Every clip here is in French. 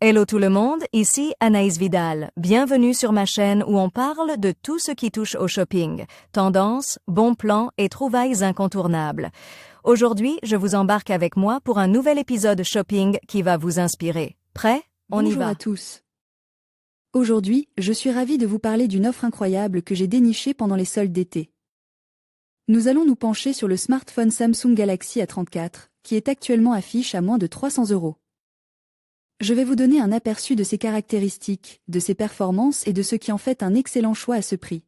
Hello tout le monde, ici Anaïs Vidal. Bienvenue sur ma chaîne où on parle de tout ce qui touche au shopping, tendances, bons plans et trouvailles incontournables. Aujourd'hui, je vous embarque avec moi pour un nouvel épisode shopping qui va vous inspirer. Prêt? On y Bonjour va. à tous. Aujourd'hui, je suis ravie de vous parler d'une offre incroyable que j'ai dénichée pendant les soldes d'été. Nous allons nous pencher sur le smartphone Samsung Galaxy A34, qui est actuellement affiché à moins de 300 €. Je vais vous donner un aperçu de ses caractéristiques, de ses performances et de ce qui en fait un excellent choix à ce prix.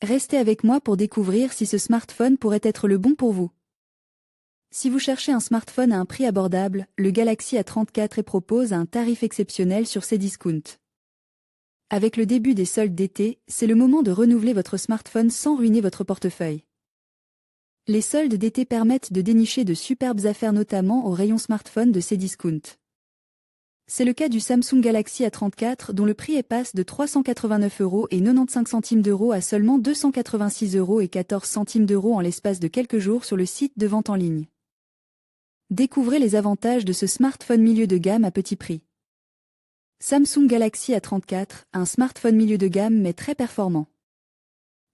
Restez avec moi pour découvrir si ce smartphone pourrait être le bon pour vous. Si vous cherchez un smartphone à un prix abordable, le Galaxy A34 propose un tarif exceptionnel sur Cdiscount. Avec le début des soldes d'été, c'est le moment de renouveler votre smartphone sans ruiner votre portefeuille. Les soldes d'été permettent de dénicher de superbes affaires notamment au rayon smartphone de Cdiscount. C'est le cas du Samsung Galaxy A34 dont le prix passe de 389,95 € à seulement 286,14 € en l'espace de quelques jours sur le site de vente en ligne. Découvrez les avantages de ce smartphone milieu de gamme à petit prix. Samsung Galaxy A34, un smartphone milieu de gamme mais très performant.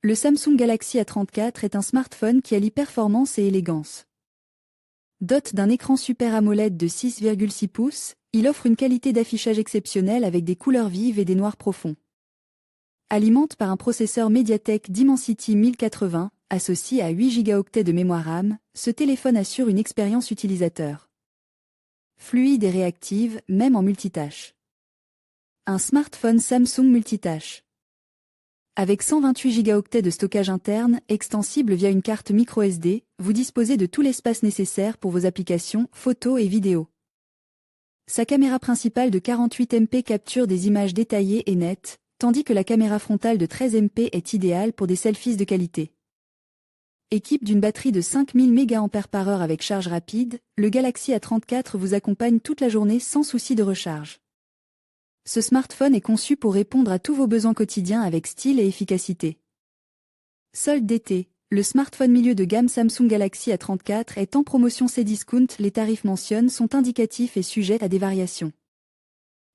Le Samsung Galaxy A34 est un smartphone qui allie performance et élégance. Doté d'un écran Super AMOLED de 6,6 pouces, il offre une qualité d'affichage exceptionnelle avec des couleurs vives et des noirs profonds. Alimente par un processeur MediaTek Dimensity 1080, associé à 8 Go de mémoire RAM, ce téléphone assure une expérience utilisateur fluide et réactive, même en multitâche. Un smartphone Samsung multitâche. Avec 128 Go de stockage interne, extensible via une carte microSD, vous disposez de tout l'espace nécessaire pour vos applications, photos et vidéos. Sa caméra principale de 48 MP capture des images détaillées et nettes, tandis que la caméra frontale de 13 MP est idéale pour des selfies de qualité. Équipe d'une batterie de 5000 mAh avec charge rapide, le Galaxy A34 vous accompagne toute la journée sans souci de recharge. Ce smartphone est conçu pour répondre à tous vos besoins quotidiens avec style et efficacité. Solde d'été, le smartphone milieu de gamme Samsung Galaxy A34 est en promotion Cdiscount. Les tarifs mentionnés sont indicatifs et sujets à des variations.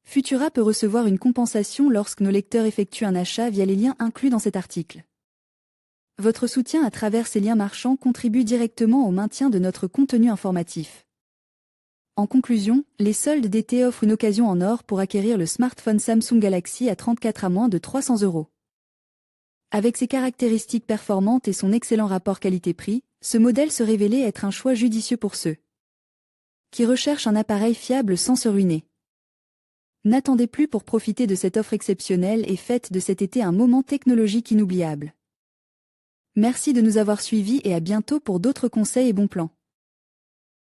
Futura peut recevoir une compensation lorsque nos lecteurs effectuent un achat via les liens inclus dans cet article. Votre soutien à travers ces liens marchands contribue directement au maintien de notre contenu informatif. En conclusion, les soldes d'été offrent une occasion en or pour acquérir le smartphone Samsung Galaxy A34 à moins de 300 €. Avec ses caractéristiques performantes et son excellent rapport qualité-prix, ce modèle se révélait être un choix judicieux pour ceux qui recherchent un appareil fiable sans se ruiner. N'attendez plus pour profiter de cette offre exceptionnelle et faites de cet été un moment technologique inoubliable. Merci de nous avoir suivis et à bientôt pour d'autres conseils et bons plans.